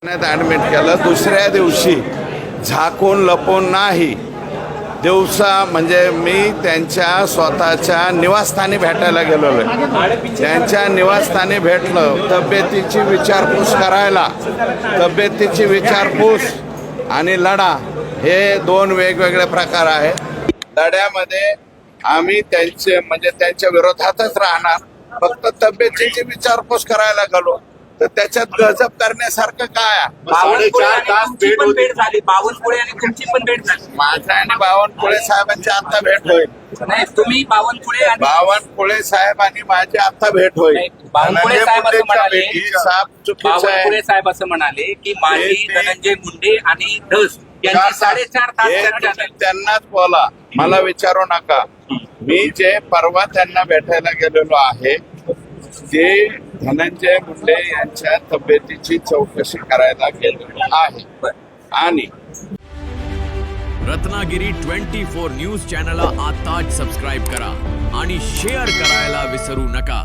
Admit केलं. दुसऱ्या दिवशी झाकून लपून नाही, दिवसा म्हणजे मी त्यांच्या स्वतःच्या निवासस्थानी भेटायला गेलेलो आहे. त्यांच्या निवासस्थानी भेटलं, तब्येतीची विचारपूस करायला. तब्येतीची विचारपूस आणि लढा हे दोन वेगवेगळे प्रकार आहेत. लढ्यामध्ये आम्ही त्यांचे म्हणजे त्यांच्या विरोधातच राहणार. फक्त तब्येतीची विचारपूस करायला गेलो तर त्याच्यात गजब करण्यासारखं काय आहे? बावनकुळे आणि तुमची पण भेट झाली. माझा आणि बावनकुळे साहेबांची आता भेट होईल. नाही, तुम्ही बावनकुळे साहेब आणि माझी आता भेट होईल. बावनकुळे साहेब असं म्हणाले, बावनकुळे साहेब असं म्हणाले की माझी धनंजय मुंडे आणि धस यांची 4.5 तास चर्चा झाली. त्यांनाच बोला, मला विचारू नका. मी जे परवा त्यांना भेटायला गेलेलो आहे ते धनंजय मुंडे यांच्या तब्येतीची चौकशी करायला गेलेलो आहे. आणि रत्नागिरी 24 न्यूज चॅनलला आताच सबस्क्राईब करा आणि शेअर करायला विसरू नका.